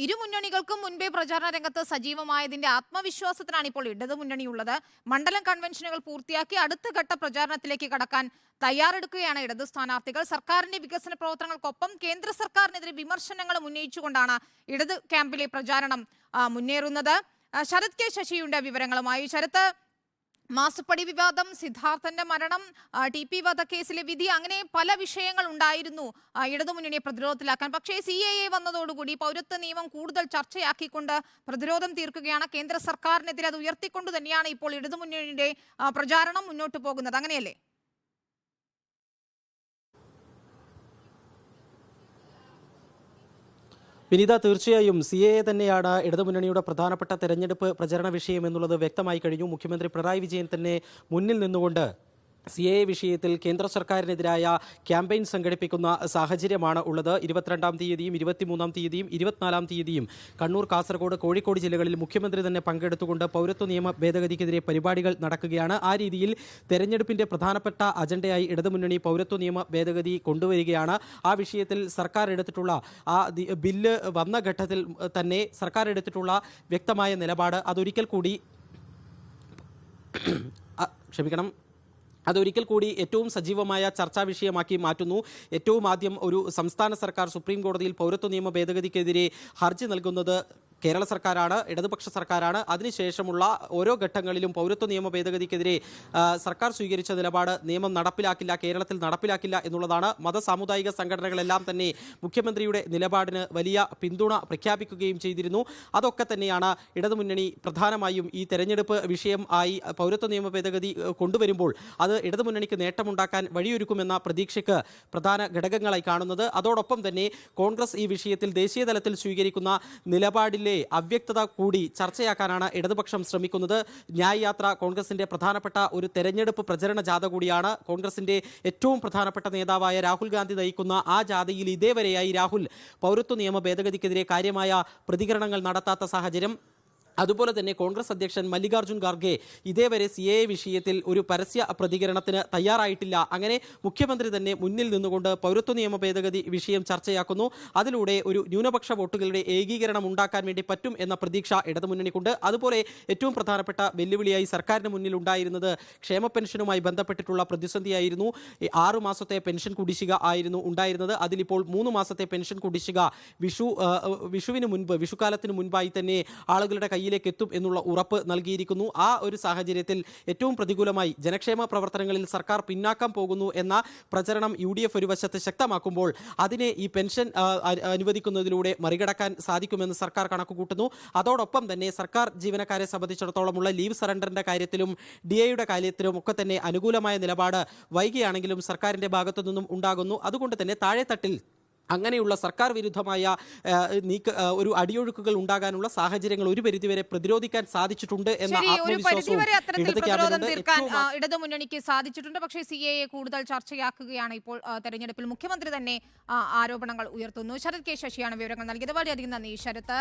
ഇരു മുന്നണികൾക്കും മുൻപേ പ്രചാരണ രംഗത്ത് സജീവമായതിന്റെ ആത്മവിശ്വാസത്തിലാണ് ഇപ്പോൾ ഇടതു മുന്നണിയുള്ളത്. മണ്ഡലം കൺവെൻഷനുകൾ പൂർത്തിയാക്കി അടുത്ത ഘട്ട പ്രചാരണത്തിലേക്ക് കടക്കാൻ തയ്യാറെടുക്കുകയാണ് ഇടതു സ്ഥാനാർത്ഥികൾ. സർക്കാരിന്റെ വികസന പ്രവർത്തനങ്ങൾക്കൊപ്പം കേന്ദ്ര സർക്കാരിനെതിരെ വിമർശനങ്ങളും ഉന്നയിച്ചുകൊണ്ടാണ് ഇടത് ക്യാമ്പിലെ പ്രചാരണം മുന്നേറുന്നത്. ശരത് കെ ശശിയുടെ വിവരങ്ങളുമായി. ശരത്ത്, മാസപ്പടി വിവാദം, സിദ്ധാർത്ഥന്റെ മരണം, TP വധക്കേസിലെ വിധി, അങ്ങനെ പല വിഷയങ്ങൾ ഉണ്ടായിരുന്നു ഇടതുമുന്നണിയെ പ്രതിരോധത്തിലാക്കാൻ. പക്ഷേ CAA വന്നതോടുകൂടി പൗരത്വ നിയമം കൂടുതൽ ചർച്ചയാക്കിക്കൊണ്ട് പ്രതിരോധം തീർക്കുകയാണ് കേന്ദ്ര സർക്കാരിനെതിരെ. അത് ഉയർത്തിക്കൊണ്ട് തന്നെയാണ് ഇപ്പോൾ ഇടതുമുന്നണിയുടെ പ്രചാരണം മുന്നോട്ട് പോകുന്നത്, അങ്ങനെയല്ലേ? വിനീത, തീർച്ചയായും CAA തന്നെയാണ് ഇടതുമുന്നണിയുടെ പ്രധാനപ്പെട്ട തെരഞ്ഞെടുപ്പ് പ്രചരണ വിഷയം എന്നുള്ളത് വ്യക്തമായി കഴിഞ്ഞു. മുഖ്യമന്ത്രി പിണറായി വിജയൻ തന്നെ മുന്നിൽ നിന്നുകൊണ്ട് CAA വിഷയത്തിൽ കേന്ദ്ര സർക്കാരിനെതിരായ ക്യാമ്പയിൻ സംഘടിപ്പിക്കുന്ന സാഹചര്യമാണ് ഉള്ളത്. 22-ാം തീയതിയും 23-ാം തീയതിയും 24-ാം തീയതിയും കണ്ണൂർ, കാസർഗോഡ്, കോഴിക്കോട് ജില്ലകളിൽ മുഖ്യമന്ത്രി തന്നെ പങ്കെടുത്തുകൊണ്ട് പൗരത്വ നിയമ ഭേദഗതിക്കെതിരെ പരിപാടികൾ നടക്കുകയാണ്. ആ രീതിയിൽ തെരഞ്ഞെടുപ്പിന്റെ പ്രധാനപ്പെട്ട അജണ്ടയായി ഇടതുമുന്നണി പൗരത്വ നിയമ ഭേദഗതി കൊണ്ടുവരികയാണ്. ആ വിഷയത്തിൽ സർക്കാർ എടുത്തിട്ടുള്ള ആ ബില്ല് വന്ന ഘട്ടത്തിൽ തന്നെ സർക്കാർ എടുത്തിട്ടുള്ള വ്യക്തമായ നിലപാട് അതൊരിക്കൽ കൂടി ഏറ്റവും സജീവമായ ചർച്ചാ വിഷയമാക്കി മാറ്റുന്നു. ഏറ്റവും ആദ്യം ഒരു സംസ്ഥാന സർക്കാർ സുപ്രീം കോടതിയിൽ പൗരത്വ നിയമ ഭേദഗതിക്കെതിരെ ഹർജി നൽകുന്നത് കേരള സർക്കാരാണ്, ഇടതുപക്ഷ സർക്കാരാണ്. അതിനുശേഷമുള്ള ഓരോ ഘട്ടങ്ങളിലും പൗരത്വ നിയമ ഭേദഗതിക്കെതിരെ സർക്കാർ സ്വീകരിച്ച നിലപാട് നിയമം നടപ്പിലാക്കില്ല, കേരളത്തിൽ നടപ്പിലാക്കില്ല എന്നുള്ളതാണ്. മതസാമുദായിക സംഘടനകളെല്ലാം തന്നെ മുഖ്യമന്ത്രിയുടെ നിലപാടിന് വലിയ പിന്തുണ പ്രഖ്യാപിക്കുകയും ചെയ്തിരുന്നു. അതൊക്കെ തന്നെയാണ് ഇടതുമുന്നണി പ്രധാനമായും ഈ തെരഞ്ഞെടുപ്പ് വിഷയം ആയി പൗരത്വ നിയമ ഭേദഗതി കൊണ്ടുവരുമ്പോൾ അത് ഇടതുമുന്നണിക്ക് നേട്ടമുണ്ടാക്കാൻ വഴിയൊരുക്കുമെന്ന പ്രതീക്ഷയ്ക്ക് പ്രധാന ഘടകങ്ങളായി കാണുന്നത്. അതോടൊപ്പം തന്നെ കോൺഗ്രസ് ഈ വിഷയത്തിൽ ദേശീയ തലത്തിൽ സ്വീകരിക്കുന്ന നിലപാടിലെ അവ്യക്തത കൂടി ചർച്ചയാക്കാനാണ് ഇടതുപക്ഷം ശ്രമിക്കുന്നത്. ന്യായ് യാത്ര കോൺഗ്രസിന്റെ പ്രധാനപ്പെട്ട ഒരു തെരഞ്ഞെടുപ്പ് പ്രചരണ ജാഥ കൂടിയാണ്. കോൺഗ്രസിന്റെ ഏറ്റവും പ്രധാനപ്പെട്ട നേതാവായ രാഹുൽ ഗാന്ധി നയിക്കുന്ന ആ ജാഥയിൽ ഇതേവരെയായി രാഹുൽ പൗരത്വ നിയമ ഭേദഗതിക്കെതിരെ കാര്യമായ പ്രതികരണങ്ങൾ നടത്താത്ത സാഹചര്യം. അതുപോലെ തന്നെ കോൺഗ്രസ് അധ്യക്ഷൻ മല്ലികാർജ്ജുൻ ഖാർഗെ ഇതേവരെ CAA വിഷയത്തിൽ ഒരു പരസ്യ പ്രതികരണത്തിന് തയ്യാറായിട്ടില്ല. അങ്ങനെ മുഖ്യമന്ത്രി തന്നെ മുന്നിൽ നിന്നുകൊണ്ട് പൗരത്വ നിയമ ഭേദഗതി വിഷയം ചർച്ചയാക്കുന്നു. അതിലൂടെ ഒരു ന്യൂനപക്ഷ വോട്ടുകളുടെ ഏകീകരണം ഉണ്ടാക്കാൻ വേണ്ടി പറ്റും എന്ന പ്രതീക്ഷ ഇടതുമുന്നണിക്കുണ്ട്. അതുപോലെ ഏറ്റവും പ്രധാനപ്പെട്ട വെല്ലുവിളിയായി സർക്കാരിന് മുന്നിൽ ഉണ്ടായിരുന്നത് ക്ഷേമ പെൻഷനുമായി ബന്ധപ്പെട്ടിട്ടുള്ള പ്രതിസന്ധിയായിരുന്നു. 6 മാസത്തെ പെൻഷൻ കുടിശ്ശിക ആയിരുന്നു ഉണ്ടായിരുന്നത്. അതിലിപ്പോൾ 3 മാസത്തെ പെൻഷൻ കുടിശ്ശിക വിഷുക്കാലത്തിന് മുൻപായി തന്നെ ആളുകളുടെ കയ്യിലേക്ക് എത്തും എന്നുള്ള ഉറപ്പ് നൽകിയിരിക്കുന്നു. ആ ഒരു സാഹചര്യത്തിൽ ഏറ്റവും പ്രതികൂലമായി ജനക്ഷേമ പ്രവർത്തനങ്ങളിൽ സർക്കാർ പിന്നാക്കം പോകുന്നു എന്ന പ്രചരണം UDF ഒരു വശത്ത് ശക്തമാക്കുമ്പോൾ അതിനെ ഈ പെൻഷൻ അനുവദിക്കുന്നതിലൂടെ മറികടക്കാൻ സാധിക്കുമെന്ന് സർക്കാർ കണക്കുകൂട്ടുന്നു. അതോടൊപ്പം തന്നെ സർക്കാർ ജീവനക്കാരെ സംബന്ധിച്ചിടത്തോളമുള്ള ലീവ് സറണ്ടറിന്റെ കാര്യത്തിലും DAയുടെ കാര്യത്തിലും ഒക്കെ തന്നെ അനുകൂലമായ നിലപാട് വൈകിയാണെങ്കിലും സർക്കാരിന്റെ ഭാഗത്തു നിന്നും ഉണ്ടാകുന്നു. അതുകൊണ്ട് തന്നെ താഴെത്തട്ടിൽ അങ്ങനെയുള്ള സർക്കാർ വിരുദ്ധമായ ഒരു അടിയൊഴുക്കുകൾ ഉണ്ടാകാനുള്ള സാഹചര്യങ്ങൾ ഒരു പരിധിവരെ പ്രതിരോധിക്കാൻ സാധിച്ചിട്ടുണ്ട് എന്ന ആത്മവിശ്വാസവും ഇടതുമുന്നണിക്ക് സാധിച്ചിട്ടുണ്ട്. പക്ഷേ CAA കൂടുതൽ ചർച്ചയാക്കുകയാണ് ഇപ്പോൾ തെരഞ്ഞെടുപ്പിൽ. മുഖ്യമന്ത്രി തന്നെ ആരോപണങ്ങൾ ഉയർത്തുന്നു. ശരത് കെ ശശിയാണ് വിവരങ്ങൾ നൽകിയത്. വളരെയധികം നന്ദി ശരത്.